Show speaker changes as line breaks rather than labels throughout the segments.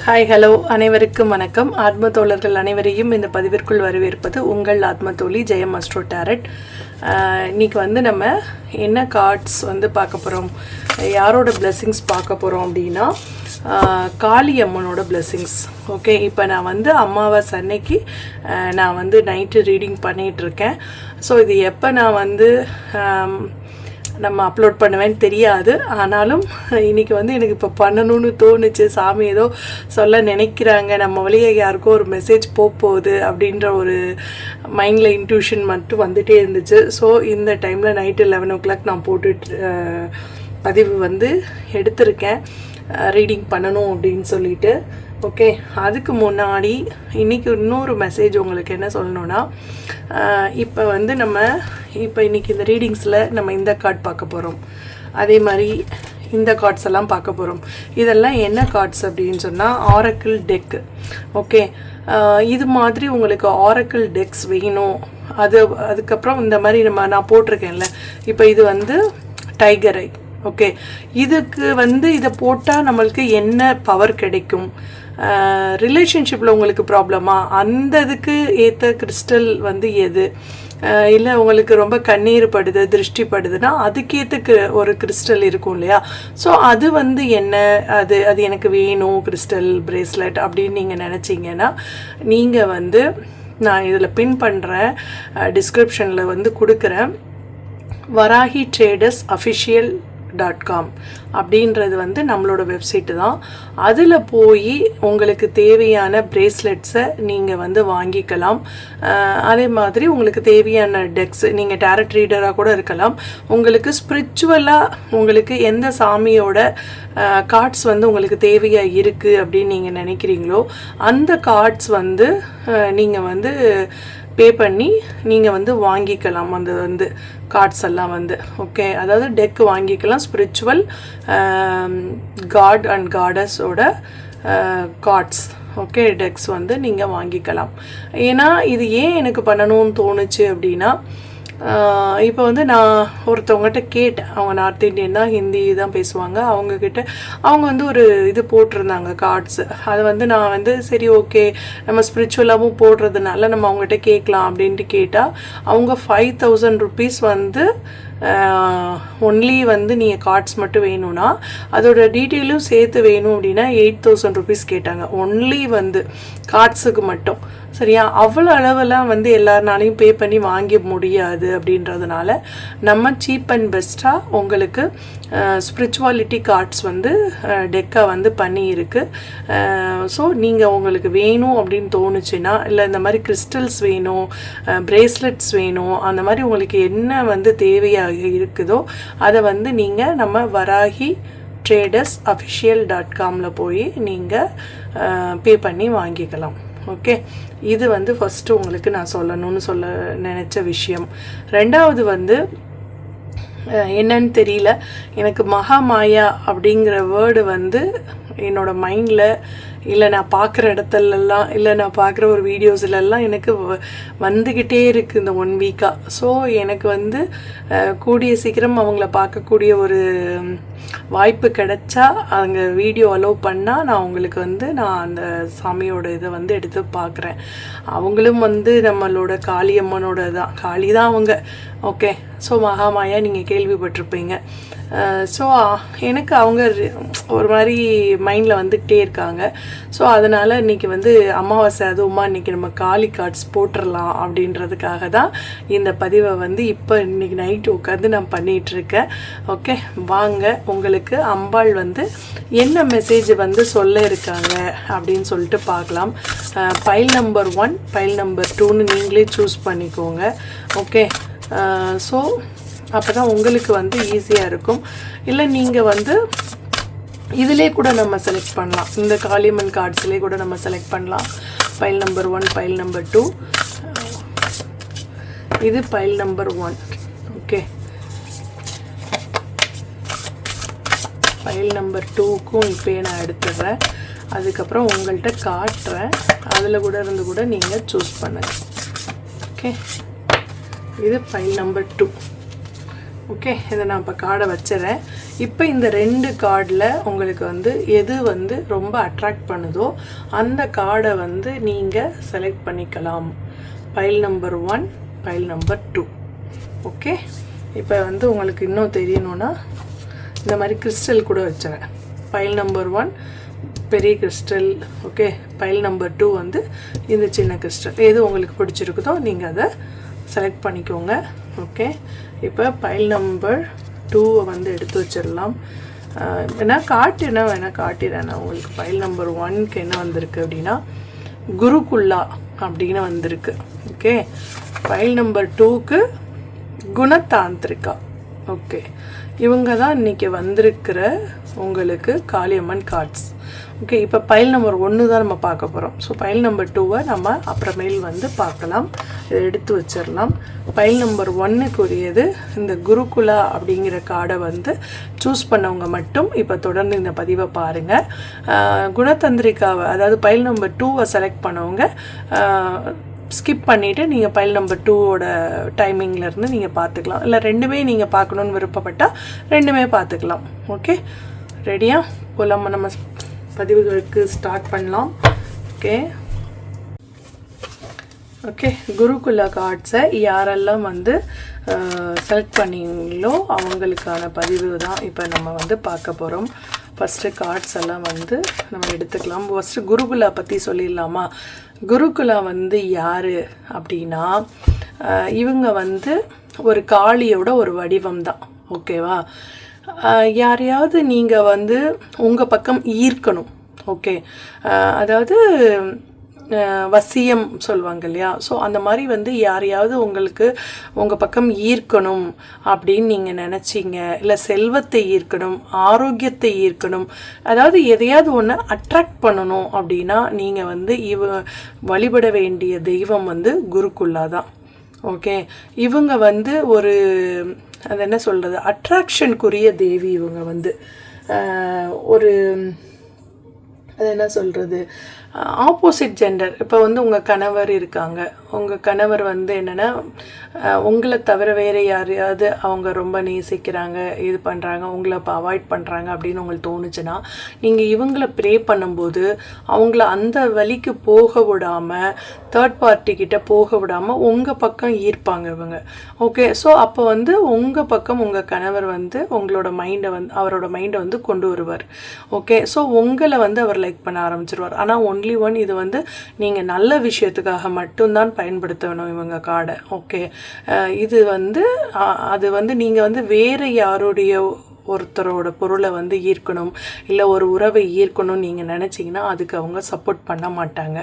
Hi hello அனைவருக்கும் வணக்கம். ஆத்ம தோழர்கள் அனைவரையும் இந்த பதிவிற்குள் வரவேற்பது உங்கள் ஆத்ம தோழி ஜெயம் அஸ்ட்ரோ டேரட். இன்றைக்கி நம்ம என்ன கார்ட்ஸ் பார்க்க போகிறோம், யாரோட பிளெஸ்ஸிங்ஸ் பார்க்க போகிறோம் அப்படின்னா காளி அம்மனோட பிளெஸ்ஸிங்ஸ். ஓகே, இப்போ நான் அமாவாசை அன்னைக்கு நான் நைட்டு ரீடிங் பண்ணிகிட்ருக்கேன். ஸோ இது எப்போ நான் நம்ம அப்லோட் பண்ணுவேன்னு தெரியாது. ஆனாலும் இன்றைக்கி எனக்கு இப்போ பண்ணணும்னு தோணுச்சு. சாமி ஏதோ சொல்ல நினைக்கிறாங்க, நம்ம வழியாக யாருக்கோ ஒரு மெசேஜ் போகுது அப்படின்ற ஒரு மைண்டில் இன்ட்யூஷன் மட்டும் வந்துகிட்டே இருந்துச்சு. ஸோ இந்த டைமில் நைட்டு 11 o'clock நான் போட்டுட்டு பதிவு எடுத்திருக்கேன், ரீடிங் பண்ணணும் அப்படின்னு சொல்லிட்டு. ஓகே, அதுக்கு முன்னாடி இன்றைக்கி இன்னொரு மெசேஜ் உங்களுக்கு என்ன சொல்லணுன்னா, இப்போ இப்போ இன்றைக்கி இந்த ரீடிங்ஸில் நம்ம இந்த கார்ட் பார்க்க போகிறோம், அதே மாதிரி இந்த கார்ட்ஸ் எல்லாம் பார்க்க போகிறோம். இதெல்லாம் என்ன கார்ட்ஸ் அப்படின்னு சொன்னால் ஆரக்கிள் டெக்கு. ஓகே, இது மாதிரி உங்களுக்கு ஆரக்கிள் டெக்ஸ் வேணும். அதுக்கப்புறம் இந்த மாதிரி நான் போட்டிருக்கேன்ல, இப்போ இது டைகர் ஐ. ஓகே, இதுக்கு இதை போட்டால் நம்மளுக்கு என்ன பவர் கிடைக்கும், ரிலேஷன்ஷிப்பில் உங்களுக்கு ப்ராப்ளமா, அந்த இதுக்கு ஏற்ற கிறிஸ்டல் எது, இல்லை உங்களுக்கு ரொம்ப கண்ணீர் படுது, திருஷ்டி படுதுன்னா அதுக்கேற்ற ஒரு கிறிஸ்டல் இருக்கும் இல்லையா. ஸோ அது என்ன, அது எனக்கு வேணும் கிறிஸ்டல் பிரேஸ்லெட் அப்படின்னு நீங்கள் நினச்சிங்கன்னா நீங்கள் நான் இதில் பின் பண்ணுறேன், டிஸ்கிரிப்ஷனில் கொடுக்குறேன், வராகி ட்ரேடர்ஸ் official.com அப்படின்றது நம்மளோட வெப்சைட்டு தான். அதில் போய் உங்களுக்கு தேவையான பிரேஸ்லெட்ஸை நீங்கள் வாங்கிக்கலாம். அதே மாதிரி உங்களுக்கு தேவையான டெக்ஸ், நீங்கள் டேரட் ரீடராக கூட இருக்கலாம், உங்களுக்கு ஸ்பிரிச்சுவலாக உங்களுக்கு எந்த சாமியோட கார்ட்ஸ் உங்களுக்கு தேவையாக இருக்குது அப்படின்னு நீங்கள் நினைக்கிறீங்களோ அந்த கார்ட்ஸ் நீங்கள் பே பண்ணி நீங்கள் வாங்கிக்கலாம். அந்த கார்ட்ஸ் எல்லாம் ஓகே, அதாவது டெக் வாங்கிக்கலாம், ஸ்பிரிச்சுவல் காட் அண்ட் காடஸோட கார்ட்ஸ். ஓகே, டெக்ஸ் நீங்கள் வாங்கிக்கலாம். ஏன்னா இது ஏன் எனக்கு பண்ணணும்னு தோணுச்சு அப்படின்னா, இப்போ நான் ஒருத்தவங்ககிட்ட கேட்டேன், அவங்க நார்த் இந்தியன் தான், ஹிந்தி தான் பேசுவாங்க. அவங்கக்கிட்ட அவங்க ஒரு இது போட்டிருந்தாங்க கார்ட்ஸு. அதை நான் சரி ஓகே நம்ம ஸ்பிரிச்சுவலாகவும் போடுறதுனால நம்ம அவங்ககிட்ட கேட்கலாம் அப்படின்ட்டு கேட்டால், அவங்க 5000 rupees ஒன்லி நீங்கள் கார்ட்ஸ் மட்டும் வேணும்னா அதோட டீட்டெயிலும் சேர்த்து வேணும் அப்படின்னா 8000 rupees கேட்டாங்க, ஒன்லி கார்ட்ஸுக்கு மட்டும். சரியா, அவ்வளோ அளவெல்லாம் எல்லாருனாலையும் பே பண்ணி வாங்க முடியாது. அப்படின்றதுனால நம்ம சீப் அண்ட் பெஸ்ட்டாக உங்களுக்கு ஸ்பிரிச்சுவாலிட்டி கார்ட்ஸ் டெக்காக பண்ணியிருக்கு. ஸோ நீங்கள் உங்களுக்கு வேணும் அப்படின்னு தோணுச்சுன்னா, இல்லை இந்த மாதிரி கிறிஸ்டல்ஸ் வேணும், பிரேஸ்லெட்ஸ் வேணும், அந்த மாதிரி உங்களுக்கு என்ன தேவையாக இருக்குதோ அதை நீங்கள் நம்ம வராகி ட்ரேடர்ஸ் official.comல போய் நீங்கள் பே பண்ணி வாங்கிக்கலாம். ஓகே, இது ஃபஸ்ட்டு உங்களுக்கு நான் சொல்லணும்னு நினச்ச விஷயம். ரெண்டாவது என்னன்னு தெரியல, எனக்கு மகாமாயா அப்படிங்கிற வேர்டு என்னோடய மைண்டில், இல்லை நான் பார்க்குற இடத்துலலாம், இல்லை நான் பார்க்குற ஒரு வீடியோஸ்லலாம் எனக்கு வந்துக்கிட்டே இருக்குது இந்த 1 week-ஆ. ஸோ எனக்கு கூடிய சீக்கிரம் அவங்கள பார்க்கக்கூடிய ஒரு வாய்ப்பு கிடைச்சா, அங்கே வீடியோ அலோவ் பண்ணால் நான் உங்களுக்கு நான் அந்த சாமியோட இதை எடுத்து பார்க்குறேன். அவங்களும் நம்மளோட காளியம்மனோட தான், காளி தான் அவங்க. ஓகே, ஸோ மகாமாயா நீங்கள் கேள்விப்பட்டிருப்பீங்க. ஸோ எனக்கு அவங்க ஒரு மாதிரி மைண்டில் வந்துக்கிட்டே இருக்காங்க. ஸோ அதனால் இன்றைக்கி அமாவாசை, அதுவுமா இன்றைக்கி நம்ம காளி கார்ட்ஸ் போட்டுடலாம் அப்படின்றதுக்காக தான் இந்த பதிவை இப்போ இன்றைக்கி நைட்டு உட்காந்து நான் பண்ணிகிட்ருக்கேன். ஓகே, வாங்க உங்களுக்கு அம்பாள் என்ன மெசேஜ் சொல்ல இருக்காங்க அப்படின்னு சொல்லிட்டு பார்க்கலாம். பைல் நம்பர் 1, பைல் நம்பர் 2ன்னு நீங்களே சூஸ் பண்ணிக்கோங்க. ஓகே, ஸோ அப்போ தான் உங்களுக்கு ஈஸியாக இருக்கும். இல்லை நீங்கள் இதிலே கூட நம்ம செலக்ட் பண்ணலாம், இந்த காளியம்மன் கார்ட்ஸ்லேயே கூட நம்ம செலக்ட் பண்ணலாம். பைல் நம்பர் 1, பைல் நம்பர் 2, இது file number 1. Okay, file number 2க்கும் இப்போயே நான் எடுத்துடுறேன். அதுக்கப்புறம் உங்கள்கிட்ட காட்டுறேன், அதில் கூட இருந்து கூட நீங்கள் சூஸ் பண்ணுங்கள். ஓகே, இது பைல் நம்பர் 2. ஓகே, இதை நான் இப்போ கார்டை வச்சிடறேன். இப்போ இந்த 2 கார்டில் உங்களுக்கு வந்து எது வந்து ரொம்ப அட்ராக்ட் பண்ணுதோ அந்த கார்டை வந்து நீங்கள் செலக்ட் பண்ணிக்கலாம். File number 1, file number 2. Okay, இப்போ வந்து உங்களுக்கு இன்னும் தெரியணும்னா இந்த மாதிரி கிறிஸ்டல் கூட வச்சுறேன். பைல் நம்பர் 1 பெரிய கிறிஸ்டல். ஓகே, பைல் நம்பர் 2 வந்து இந்த சின்ன கிறிஸ்டல். எது உங்களுக்கு பிடிச்சிருக்குதோ நீங்கள் அதை செலக்ட் பண்ணிக்கோங்க. ஓகே, இப்போ பைல் நம்பர் 2 வந்து எடுத்து வச்சிடலாம். ஏன்னா வேணால் காட்டிடுறேன் நான் உங்களுக்கு. பைல் நம்பர் 1க்கு என்ன வந்திருக்கு அப்படின்னா குருகுல்லா அப்படின்னு வந்திருக்கு. ஓகே, பைல் நம்பர் 2க்கு குணதாந்திரிகா. ஓகே, இவங்க தான் இன்றைக்கி வந்திருக்கிற உங்களுக்கு காளியம்மன் கார்ட்ஸ். ஓகே, இப்போ பைல் நம்பர் 1 தான் நம்ம பார்க்க போகிறோம். ஸோ பைல் நம்பர் 2வை நம்ம அப்புறமேல் வந்து பார்க்கலாம். இதை எடுத்து வச்சிடலாம். பைல் நம்பர் 1க்குரியது இந்த குருகுலா அப்படிங்கிற கார்டை வந்து சூஸ் பண்ணவங்க மட்டும் இப்போ தொடர்ந்து இந்த பதிவை பாருங்கள். குணதந்திரிகாவை அதாவது பைல் நம்பர் 2வை செலக்ட் பண்ணவங்க ஸ்கிப் பண்ணிவிட்டு நீங்கள் பைல் நம்பர் 2வோட டைமிங்லேருந்து நீங்கள் பார்த்துக்கலாம். இல்லை ரெண்டுமே நீங்கள் பார்க்கணுன்னு விருப்பப்பட்டால் ரெண்டுமே பார்த்துக்கலாம். ஓகே, ரெடியா போகலாம், நம்ம பதிவுகளுக்கு ஸ்டார்ட் பண்ணலாம். ஓகே, குருகுலா கார்ட்ஸை யாரெல்லாம் வந்து செலக்ட் பண்ணிங்களோ அவங்களுக்கான பதிவு தான் இப்போ நம்ம வந்து பார்க்க போகிறோம். ஃபஸ்ட்டு கார்ட்ஸ் எல்லாம் வந்து நம்ம எடுத்துக்கலாம். ஃபஸ்ட்டு குருகுலா பற்றி சொல்லிடலாமா? குருகுலா வந்து யார் அப்படின்னா இவங்க வந்து ஒரு காளியோட ஒரு வடிவம் தான். ஓகேவா? யாரையாவது நீங்கள் வந்து உங்கள் பக்கம் ஈர்க்கணும். ஓகே, அதாவது வசியம் சொல்லுவாங்க இல்லையா? ஸோ அந்த மாதிரி வந்து யாரையாவது உங்களுக்கு உங்கள் பக்கம் ஈர்க்கணும் அப்படின்னு நீங்கள் நினச்சிங்க, இல்லை செல்வத்தை ஈர்க்கணும், ஆரோக்கியத்தை ஈர்க்கணும், அதாவது எதையாவது ஒன்று அட்ராக்ட் பண்ணணும் அப்படின்னா நீங்கள் வந்து வழிபட வேண்டிய தெய்வம் வந்து குருகுல்லா தான். ஓகே, இவங்க வந்து ஒரு அது என்ன சொல்கிறது, அட்ராக்ஷனுக்குரிய தேவி. இவங்க வந்து ஒரு அது என்ன சொல்கிறது, ஆப்போசிட் ஜெண்டர். இப்போ வந்து உங்கள் கணவர் இருக்காங்க, உங்கள் கணவர் வந்து என்னென்னா உங்களை தவிர வேறு யாரையாவது அவங்க ரொம்ப நேசிக்கிறாங்க, இது பண்ணுறாங்க, உங்களை இப்போ அவாய்ட் பண்ணுறாங்க அப்படின்னு உங்களுக்கு தோணுச்சுன்னா நீங்கள் இவங்கள ப்ரே பண்ணும்போது அவங்கள அந்த வழிக்கு போக விடாமல், தேர்ட் பார்ட்டிக்கிட்ட போக விடாமல் உங்கள் பக்கம் ஈர்ப்பாங்க இவங்க. ஓகே, ஸோ அப்போ வந்து உங்கள் பக்கம் உங்கள் கணவர் வந்து உங்களோட மைண்டை வந்து அவரோட மைண்டை வந்து கொண்டு வருவார். ஓகே, ஸோ உங்களை வந்து அவர் லைக் பண்ண ஆரம்பிச்சிருவார். ஆனால் ஒன்லி ஒன், இது வந்து நீங்கள் நல்ல விஷயத்துக்காக மட்டும்தான் பயன்படுத்தணும் இவங்க கார்டை. ஓகே, இது வந்து அது வந்து நீங்கள் வந்து வேறு யாருடைய ஒருத்தரோட பொருளை வந்து ஈர்க்கணும், இல்லை ஒரு உறவை ஈர்க்கணும்னு நீங்கள் நினச்சிங்கன்னா அதுக்கு அவங்க சப்போர்ட் பண்ண மாட்டாங்க.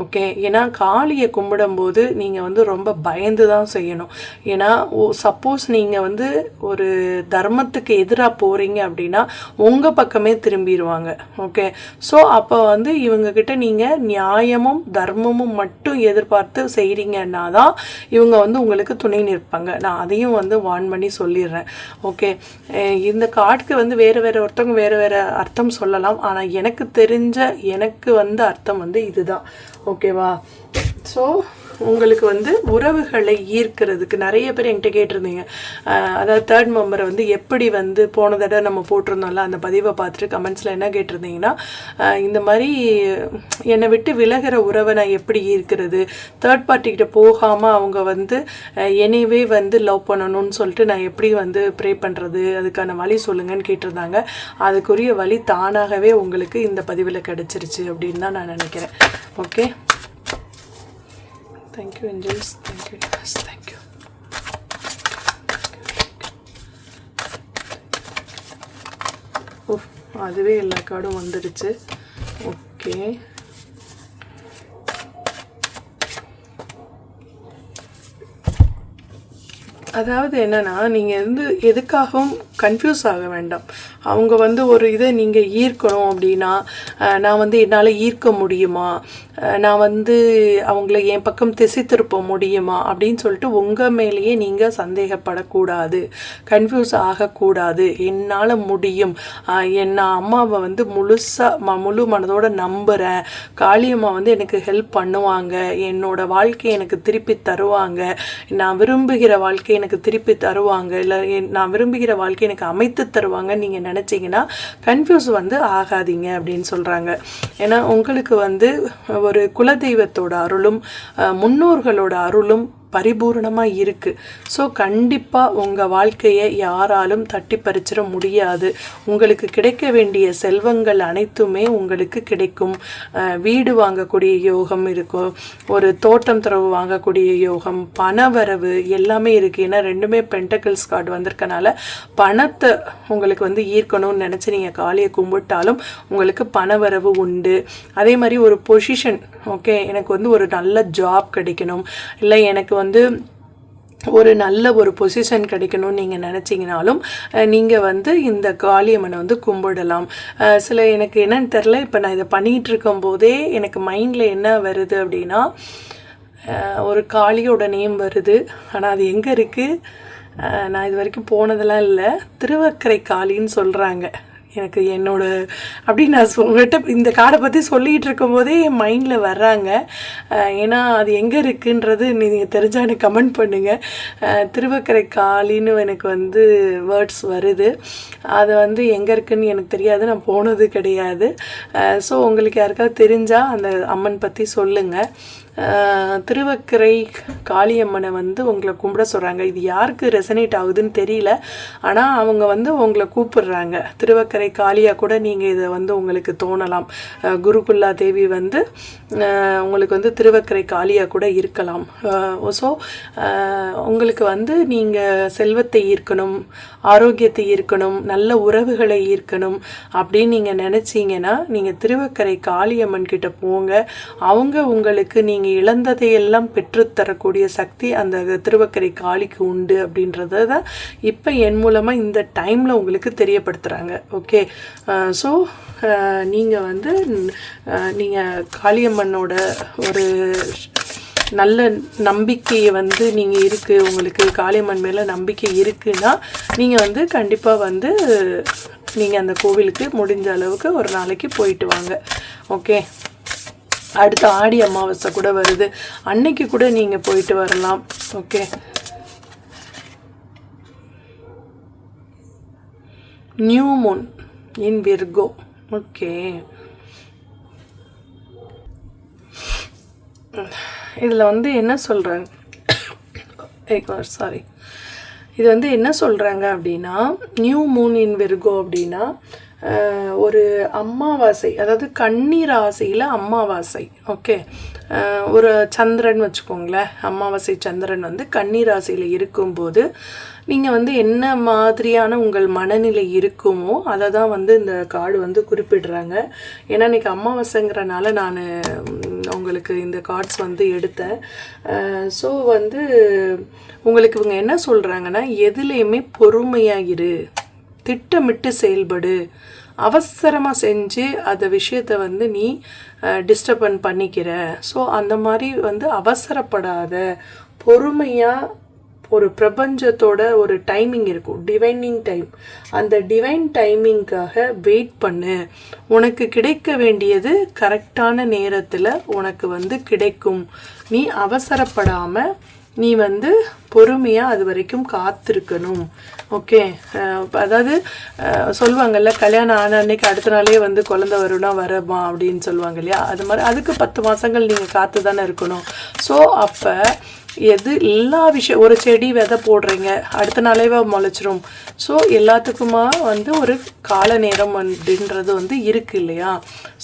ஓகே, ஏன்னா காளியை கும்பிடும்போது நீங்கள் வந்து ரொம்ப பயந்து தான் செய்யணும். ஏன்னா சப்போஸ் நீங்கள் வந்து ஒரு தர்மத்துக்கு எதிராக போகிறீங்க அப்படின்னா உங்கள் பக்கமே திரும்பிடுவாங்க. ஓகே, ஸோ அப்போ வந்து இவங்கக்கிட்ட நீங்கள் நியாயமும் தர்மமும் மட்டும் எதிர்பார்த்து செய்கிறீங்கன்னா தான் இவங்க வந்து உங்களுக்கு துணை நிற்பாங்க. நான் அதையும் வந்து வார்ன் பண்ணி சொல்லிடுறேன். ஓகே, இந்த கார்டுக்கு வந்து வேறு ஒருத்தவங்க வேறு அர்த்தம் சொல்லலாம். ஆனால் எனக்கு தெரிஞ்ச எனக்கு வந்து அர்த்தம் வந்து இதுதான். ஓகேவா? ஸோ உங்களுக்கு வந்து உறவுகளை ஈர்க்கிறதுக்கு நிறைய பேர் என்கிட்ட கேட்டிருந்தீங்க. அதாவது தேர்ட் மெம்பரை வந்து எப்படி வந்து போன தடவை நம்ம போட்டிருந்தோம்ல, அந்த பதிவை பார்த்துட்டு கமெண்ட்ஸில் என்ன கேட்டிருந்தீங்கன்னா, இந்த மாதிரி என்னை விட்டு விலகிற உறவை நான் எப்படி ஈர்க்கிறது, தேர்ட் பார்ட்டிக்கிட்ட போகாமல் அவங்க வந்து என்னையவே வந்து லவ் பண்ணணும்னு சொல்லிட்டு நான் எப்படி வந்து ப்ரே பண்ணுறது, அதுக்கான வழி சொல்லுங்கன்னு கேட்டிருந்தாங்க. அதுக்குரிய வழி தானாகவே உங்களுக்கு இந்த பதிவில் கிடச்சிருச்சு அப்படின்னு தான் நான் நினைக்கிறேன். Okay, thank you angels, thank you, yes, thank you. அதுவே எல்லா கார்டும் வந்துடுச்சு. ஓகே, அதாவது என்னன்னா நீங்கள் வந்து எதுக்காகவும் கன்ஃபியூஸ் ஆக வேண்டாம். அவங்க வந்து ஒரு இதை நீங்கள் ஈர்க்கணும் அப்படின்னா, நான் வந்து என்னால் ஈர்க்க முடியுமா, நான் வந்து அவங்கள என் பக்கம் திசை திருப்ப முடியுமா அப்படின்னு சொல்லிட்டு உங்கள் மேலேயே நீங்கள் சந்தேகப்படக்கூடாது, கன்ஃபியூஸ் ஆகக்கூடாது. என்னால் முடியும், நான் அம்மாவை வந்து முழு மனதோடு நம்புகிறேன், காளியம்மா வந்து எனக்கு ஹெல்ப் பண்ணுவாங்க, என்னோட வாழ்க்கையை எனக்கு திருப்பி தருவாங்க, நான் விரும்புகிற வாழ்க்கை எனக்கு திருப்பி தருவாங்க, இல்லை நான் விரும்புகிற வாழ்க்கை எனக்கு அமைத்து தருவாங்கன்னு நீங்கள் நினச்சிங்கன்னா கன்ஃபியூஸ் வந்து ஆகாதீங்க அப்படின்னு சொல்கிறாங்க. ஏன்னா உங்களுக்கு வந்து ஒரு குலதெய்வத்தோட அருளும் முன்னோர்களோட அருளும் பரிபூர்ணமாக இருக்குது. ஸோ கண்டிப்பாக உங்கள் வாழ்க்கையை யாராலும் தட்டி பறிச்சிட முடியாது. உங்களுக்கு கிடைக்க வேண்டிய செல்வங்கள் அனைத்துமே உங்களுக்கு கிடைக்கும். வீடு வாங்கக்கூடிய யோகம் இருக்கும், ஒரு தோட்டம் துறவு வாங்கக்கூடிய யோகம், பணவரவு எல்லாமே இருக்குது. ஏன்னா ரெண்டுமே பென்டக்கிள்ஸ் கார்டு வந்திருக்கனால பணத்தை உங்களுக்கு வந்து ஈர்க்கணும்னு நினச்சி நீங்கள் காளியை கும்பிட்டாலும் உங்களுக்கு பணவரவு உண்டு. அதே மாதிரி ஒரு பொசிஷன், ஓகே, எனக்கு வந்து ஒரு நல்ல ஜாப் கிடைக்கணும், இல்லை எனக்கு வந்து ஒரு நல்ல ஒரு பொசிஷன் கிடைக்கணும்னு நீங்கள் நினச்சிங்கனாலும் நீங்கள் வந்து இந்த காளியம்மனை வந்து கும்பிடலாம். எனக்கு என்னன்னு தெரில, இப்போ நான் இதை பண்ணிகிட்டு இருக்கும்போதே எனக்கு மைண்டில் என்ன வருது அப்படின்னா, ஒரு காளியோட நேம் வருது. ஆனால் அது எங்கே இருக்குது, நான் இது வரைக்கும் போனதெல்லாம் இல்லை. திருவக்கரை காளின்னு சொல்கிறாங்க. எனக்கு என்னோட அப்படி நான் உங்கள்கிட்ட இந்த கார்டை பற்றி சொல்லிகிட்டு இருக்கும்போதே என் மைண்டில் வர்றாங்க. ஏன்னா அது எங்கே இருக்குன்றது நீங்கள் தெரிஞ்சால் எனக்கு கமெண்ட் பண்ணுங்கள். திருவக்கரை காளின்னு எனக்கு வந்து வேர்ட்ஸ் வருது. அது வந்து எங்கே இருக்குதுன்னு எனக்கு தெரியாது, நான் போனது கிடையாது. ஸோ உங்களுக்கு யாருக்காவது தெரிஞ்சால் அந்த அம்மன் பற்றி சொல்லுங்கள். திருவக்கரை காளியம்மனை வந்து உங்களை கும்பிட சொல்கிறாங்க. இது யாருக்கு ரெசனேட் ஆகுதுன்னு தெரியல, ஆனால் அவங்க வந்து உங்களை கூப்பிடுறாங்க. திருவக்கரை காளியாக கூட நீங்கள் இதை வந்து உங்களுக்கு தோணலாம். குருகுல்லா தேவி வந்து உங்களுக்கு வந்து திருவக்கரை காளியாக கூட இருக்கலாம். ஸோ உங்களுக்கு வந்து நீங்கள் செல்வத்தை ஈர்க்கணும், ஆரோக்கியத்தை ஈர்க்கணும், நல்ல உறவுகளை ஈர்க்கணும் அப்படின்னு நீங்கள் நினச்சிங்கன்னா நீங்கள் திருவக்கரை காளியம்மன் கிட்ட போங்க. அவங்க உங்களுக்கு நீங்கள் இழந்ததையெல்லாம் பெற்றுத்தரக்கூடிய சக்தி அந்த திருவக்கரை காளிக்கு உண்டு அப்படின்றத தான் இப்போ என் மூலமாக இந்த டைமில் உங்களுக்கு தெரியப்படுத்துகிறாங்க. ஓகே, ஸோ நீங்கள் வந்து நீங்கள் காளியம்மனோட ஒரு நல்ல நம்பிக்கையை வந்து நீங்கள் இருக்குது, உங்களுக்கு காளியம்மன் மேலே நம்பிக்கை இருக்குன்னா நீங்கள் வந்து கண்டிப்பாக வந்து நீங்கள் அந்த கோவிலுக்கு முடிஞ்ச அளவுக்கு ஒரு நாளைக்கு போயிட்டு வாங்க. ஓகே, அடுத்த ஆடி அமாவாசை கூட வருது, அன்னைக்கு கூட நீங்கள் போயிட்டு வரலாம். ஓகே, நியூ மூன் இன் விர்கோ. ஓகே, இதில் வந்து என்ன சொல்கிறாங்க, சாரி, இது வந்து என்ன சொல்கிறாங்க அப்படின்னா, நியூ மூன் இன் விர்கோ அப்படின்னா ஒரு அமாவாசை, அதாவது கன்னி ராசியில் அமாவாசை. ஓகே, ஒரு சந்திரன் வச்சுக்கோங்களேன், அமாவாசை சந்திரன் வந்து கன்னி ராசியில் இருக்கும்போது நீங்கள் வந்து என்ன மாதிரியான உங்கள் மனநிலை இருக்குமோ அதை தான் வந்து இந்த கார்டு வந்து குறிப்பிடுறாங்க. ஏன்னா இன்றைக்கி அமாவாசைங்கிறனால நான் உங்களுக்கு இந்த கார்ட்ஸ் வந்து எடுத்தேன். ஸோ வந்து உங்களுக்கு இவங்க என்ன சொல்கிறாங்கன்னா, எதுலேயுமே பொறுமையாக இரு, திட்டமிட்டு செயல்படு, அவசரமாக செஞ்சு அந்த விஷயத்தை வந்து நீ டிஸ்டர்பன் பண்ணிக்கிற. ஸோ அந்த மாதிரி வந்து அவசரப்படாத, பொறுமையாக ஒரு பிரபஞ்சத்தோட ஒரு டைமிங் இருக்கும், டிவைனிங் டைம். அந்த டிவைன் டைமிங்காக வெயிட் பண்ணு. உனக்கு கிடைக்க வேண்டியது கரெக்டான நேரத்தில் உனக்கு வந்து கிடைக்கும். நீ அவசரப்படாமல் நீ வந்து பொறுமையாக அது வரைக்கும் காத்திருக்கணும். ஓகே, அதாவது சொல்லுவாங்கள்ல, கல்யாணம் ஆன அன்னைக்கு அடுத்த நாளே வந்து குழந்தை வரும்னா வரமா அப்படின்னு சொல்லுவாங்க இல்லையா, அது மாதிரி அதுக்கு 10 மாதங்கள் நீங்கள் காத்து தானே இருக்கணும். ஸோ அப்போ எல்லா விஷயம், ஒரு செடி விதை போடுறீங்க, அடுத்த நாளே முளைச்சிரும். ஸோ எல்லாத்துக்குமா வந்து ஒரு கால நேரம் அப்படின்றது வந்து இருக்குது இல்லையா.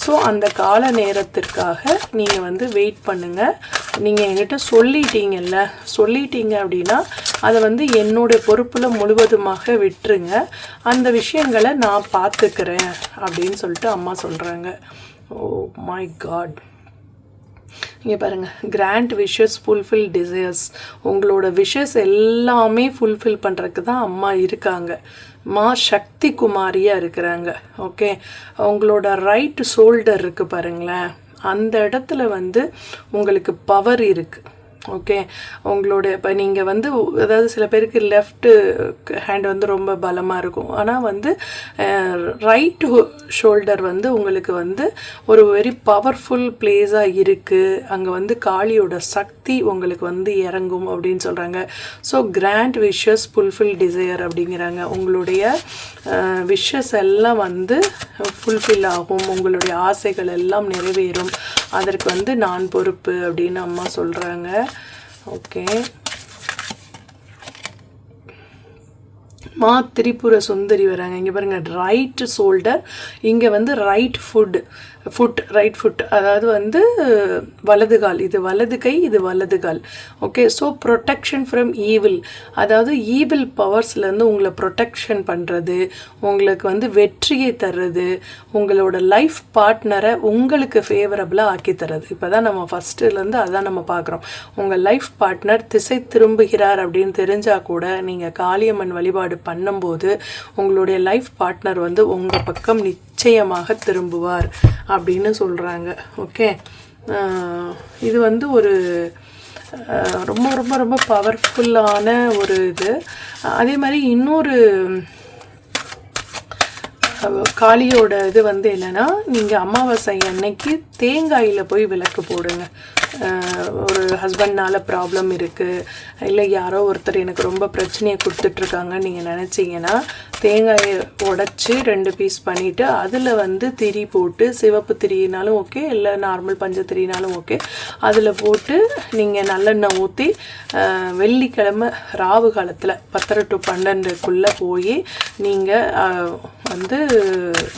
ஸோ அந்த கால நேரத்திற்காக நீங்கள் வந்து வெயிட் பண்ணுங்கள். நீங்கள் என்கிட்ட சொல்லிட்டீங்க அப்படின்னா அதை வந்து என்னுடைய பொறுப்பில் முழுவதுமாக விட்டுருங்க. அந்த விஷயங்களை நான் பார்த்துக்கிறேன் அப்படின்னு சொல்லிட்டு அம்மா சொல்கிறாங்க. ஓ மை காட், இங்கே பாருங்கள், கிராண்ட் விஷஸ் ஃபுல்ஃபில் டிசைர்ஸ். உங்களோட விஷஸ் எல்லாமே ஃபுல்ஃபில் பண்ணுறதுக்கு தான் அம்மா இருக்காங்க. மா சக்தி குமாரியாக இருக்கிறாங்க. ஓகே, உங்களோட ரைட் ஷோல்டர் இருக்குது பாருங்களேன், அந்த இடத்துல வந்து உங்களுக்கு பவர் இருக்குது. ஓகே, உங்களோட இப்போ நீங்கள் வந்து அதாவது சில பேருக்கு லெஃப்ட்டு ஹேண்ட் வந்து ரொம்ப பலமாக இருக்கும், ஆனால் வந்து ரைட் ஷோல்டர் வந்து உங்களுக்கு வந்து ஒரு வெரி பவர்ஃபுல் பிளேஸாக இருக்குது. அங்கே வந்து காளியோட சக்தி உங்களுக்கு வந்து இறங்கும் அப்படின்னு சொல்கிறாங்க. So grand wishes fulfil desire அப்படிங்கிறாங்க. உங்களுடைய விஷஸ் எல்லாம் வந்து ஃபுல்ஃபில் ஆகும், உங்களுடைய ஆசைகள் எல்லாம் நிறைவேறும், அதற்கு வந்து நான் பொறுப்பு அப்படின்னு அம்மா சொல்கிறாங்க. ஓகே, மா திரிபுர சுந்தரி வராங்க. இங்கே பாருங்கள், ரைட் ஷோல்டர், இங்கே வந்து ரைட் ரைட் ஃபுட், அதாவது வந்து வலது கால், இது வலது கை, இது வலது கால். Okay, so protection from evil, அதாவது ஈவில் பவர்ஸ்லேருந்து உங்களை ப்ரொடெக்ஷன் பண்ணுறது, உங்களுக்கு வந்து வெற்றியை தர்றது, உங்களோட லைஃப் பார்ட்னரை உங்களுக்கு ஃபேவரபுளாக ஆக்கி தர்றது. இப்போ தான் நம்ம ஃபஸ்ட்டுலேருந்து அதான் நம்ம பார்க்குறோம். உங்கள் லைஃப் பார்ட்னர் திசை திரும்புகிறார் அப்படின்னு தெரிஞ்சால் கூட நீங்கள் காளியம்மன் வழிபாடு பண்ணும்போது உங்களுடைய லைஃப் பார்ட்னர் வந்து உங்கள் பக்கம் நிச்சயமாக திரும்புவார் அப்படின்னு சொல்கிறாங்க. ஓகே, இது வந்து ஒரு ரொம்ப ரொம்ப ரொம்ப பவர்ஃபுல்லான ஒரு இது. அதே மாதிரி இன்னொரு காளியோட இது வந்து என்னென்னா, நீங்கள் அமாவாசை அன்னைக்கு தேங்காயில் போய் விளக்கு போடுங்க. ஒரு ஹஸ்பண்ட்னால் ப்ராப்ளம் இருக்குது, இல்லை யாரோ ஒருத்தர் எனக்கு ரொம்ப பிரச்சனையை கொடுத்துட்ருக்காங்கன்னு நீங்கள் நினச்சிங்கன்னா, தேங்காயை உடச்சி 2 பீஸ் பண்ணிவிட்டு அதில் வந்து திரி போட்டு, சிவப்பு திரினாலும் ஓகே, இல்லை நார்மல் பஞ்சத்திரினாலும் ஓகே, அதில் போட்டு நீங்கள் நல்லெண்ணெய் ஊற்றி வெள்ளிக்கிழமை ராவு காலத்தில் 10 to 12க்குள்ளே போய் நீங்கள் வந்து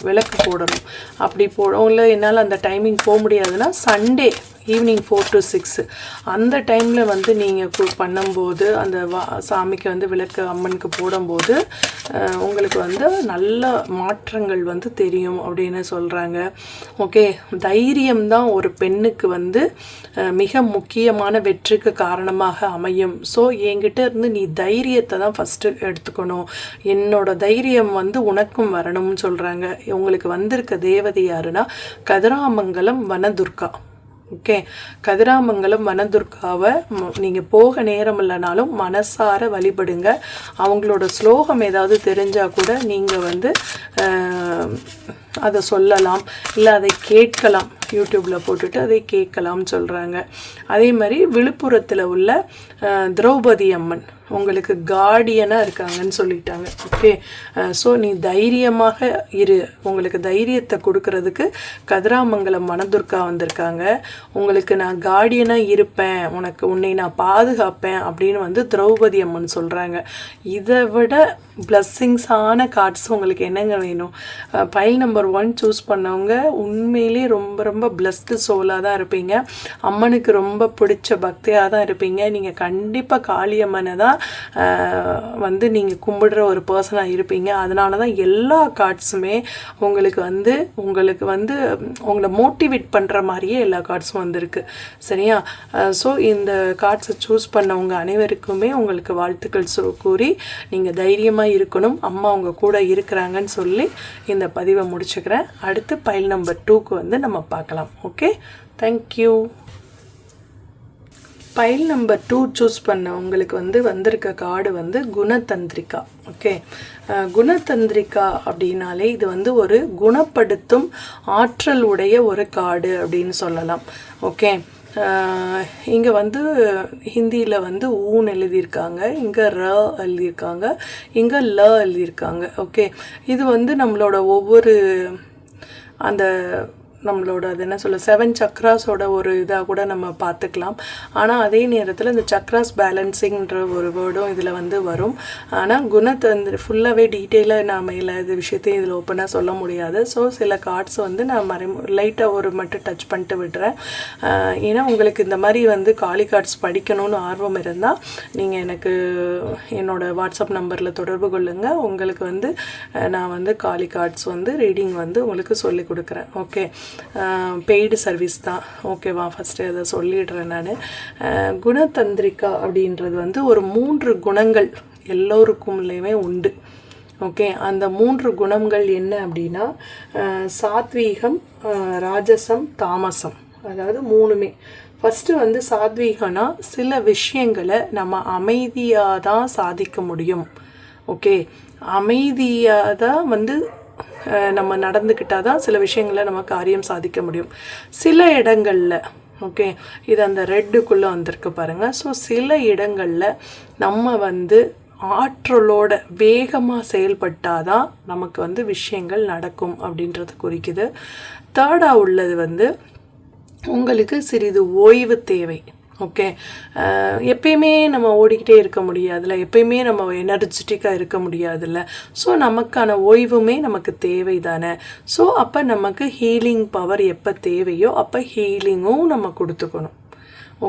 விளக்கு போடணும். அப்படி போடும் இல்லை, என்னால் அந்த டைமிங் போக முடியாதுன்னா சண்டே ஈவினிங் 4 to 6 அந்த டைமில் வந்து நீங்கள் பண்ணும்போது, அந்த சாமிக்கு வந்து விளக்கு அம்மனுக்கு போடும்போது உங்களுக்கு வந்து நல்ல மாற்றங்கள் வந்து தெரியும் அப்படின்னு சொல்கிறாங்க. ஓகே, தைரியம்தான் ஒரு பெண்ணுக்கு வந்து மிக முக்கியமான வெற்றிக்கு காரணமாக அமையும். ஸோ என்கிட்ட இருந்து நீ தைரியத்தை தான் ஃபஸ்ட்டு எடுத்துக்கணும், என்னோட தைரியம் வந்து உனக்கும் வரணும்னு சொல்கிறாங்க. உங்களுக்கு வந்திருக்க தேவதை யாருன்னா கதிராமங்கலம் வனதுர்கா. ஓகே, கதிராமங்கலம் வனதுர்காவை நீங்கள் போக நேரம் இல்லைனாலும் மனசார வழிபடுங்க. அவங்களோட ஸ்லோகம் ஏதாவது தெரிஞ்சால் கூட நீங்கள் வந்து அதை சொல்லலாம், இல்லை அதை கேட்கலாம், யூடியூப்பில் போட்டுட்டு அதை கேட்கலாம்னு சொல்கிறாங்க. அதே மாதிரி விழுப்புரத்தில் உள்ள திரௌபதி அம்மன் உங்களுக்கு கார்டியனாக இருக்காங்கன்னு சொல்லிட்டாங்க. ஓகே, ஸோ நீ தைரியமாக இரு, உங்களுக்கு தைரியத்தை கொடுக்கறதுக்கு கதிராமங்கலம் வனதுர்கா வந்திருக்காங்க. உங்களுக்கு நான் கார்டியனாக இருப்பேன், உன்னை நான் பாதுகாப்பேன் அப்படின்னு வந்து திரௌபதி அம்மன் சொல்கிறாங்க. இதை விட பிளஸ்ஸிங்ஸான கார்ட்ஸ் உங்களுக்கு என்னங்க வேணும்? பைல் நம்பர் 1 சூஸ் பண்ணவங்க உண்மையிலே ரொம்ப ரொம்ப பிளஸ்டு சோலாக தான் இருப்பீங்க, அம்மனுக்கு ரொம்ப பிடிச்ச பக்தியாக தான் இருப்பீங்க. நீங்கள் கண்டிப்பாக காளியம்மனை தான் வந்து நீங்கள் கும்பிடுற ஒரு பர்சனாக இருப்பீங்க. அதனால தான் எல்லா கார்ட்ஸுமே உங்களுக்கு வந்து உங்களை மோட்டிவேட் பண்ணுற மாதிரியே எல்லா கார்ட்ஸும் வந்திருக்கு. சரியா? ஸோ இந்த கார்ட்ஸை சூஸ் பண்ணவங்க அனைவருக்குமே உங்களுக்கு வாழ்த்துக்கள் கூறி நீங்கள் தைரியமாக இருக்கணும், அம்மா அவங்க கூட இருக்கிறாங்கன்னு சொல்லி இந்த பதிவை முடிச்சுக்கிறேன். அடுத்து பைல் நம்பர் 2க்கு வந்து நம்ம பார்க்கலாம். Okay, thank you. File number 2 choose பண்ண உங்களுக்கு வந்து வந்திருக்க கார்டு வந்து குணதந்திரிகா. ஓகே, குணதந்திரிகா அப்படின்னாலே இது வந்து ஒரு குணப்படுத்தும் ஆற்றல் உடைய ஒரு கார்டு அப்படின்னு சொல்லலாம். ஓகே, இங்கே வந்து ஹிந்தியில் வந்து ஊன் எழுதியிருக்காங்க, இங்கே ர எழுதியிருக்காங்க, இங்கே ல எழுதியிருக்காங்க. ஓகே, இது வந்து நம்மளோட ஒவ்வொரு அந்த நம்மளோட அது என்ன சொல்ல 7 சக்ராஸோட ஒரு இதாக கூட நம்ம பார்த்துக்கலாம். ஆனால் அதே நேரத்தில் இந்த சக்ராஸ் பேலன்சிங்ன்ற ஒரு வேர்டும் இதில் வந்து வரும். ஆனால் குணத்தந்திரி ஃபுல்லாகவே டீட்டெயிலாக நாம் எல்லா இது விஷயத்தையும் இதில் ஓப்பனாக சொல்ல முடியாது. ஸோ சில கார்ட்ஸ் வந்து நான் லைட்டாக ஒரு மட்டும் டச் பண்ணிட்டு விடுறேன். ஏன்னா உங்களுக்கு இந்த மாதிரி வந்து காளி கார்ட்ஸ் படிக்கணும்னு ஆர்வம் இருந்தால் நீங்கள் எனக்கு என்னோடய வாட்ஸ்அப் நம்பரில் தொடர்பு கொள்ளுங்கள். உங்களுக்கு வந்து நான் வந்து காளி கார்ட்ஸ் வந்து ரீடிங் வந்து உங்களுக்கு சொல்லிக் கொடுக்குறேன். ஓகே, பெய்டு சர்வீஸ் தான். ஓகேவா? ஃபஸ்ட்டு அதை சொல்லிடுறேன் நான். குணதந்திரிகா அப்படின்றது வந்து ஒரு 3 குணங்கள் எல்லோருக்குள்ளேயுமே உண்டு. ஓகே, அந்த 3 குணங்கள் என்ன அப்படின்னா சாத்வீகம், ராஜசம், தாமசம், அதாவது 3மே. ஃபஸ்ட்டு வந்து சாத்வீகம்னா சில விஷயங்களை நம்ம அமைதியாக தான் சாதிக்க முடியும். ஓகே, அமைதியாக தான் வந்து நம்ம நடந்துக்கிட்டால் தான் சில விஷயங்களை நம்ம காரியம் சாதிக்க முடியும். சில இடங்களில் ஓகே, இது அந்த ரெட்டுக்குள்ளே வந்திருக்கு பாருங்கள். ஸோ சில இடங்களில் நம்ம வந்து ஆற்றலோட வேகமாக செயல்பட்டால் தான் நமக்கு வந்து விஷயங்கள் நடக்கும் அப்படின்றது குறிக்குது. தேர்டாக உள்ளது வந்து உங்களுக்கு சிறிது ஓய்வு தேவை. ஓகே, எப்பயுமே நம்ம ஓடிக்கிட்டே இருக்க முடியாதுல்ல, எப்பயுமே நம்ம எனர்ஜெட்டிக்காக இருக்க முடியாதுல்ல. ஸோ நமக்கான ஓய்வுமே நமக்கு தேவை தானே. ஸோ அப்போ நமக்கு ஹீலிங் பவர் எப்போ தேவையோ அப்போ ஹீலிங்கும் நம்ம கொடுத்துக்கணும்.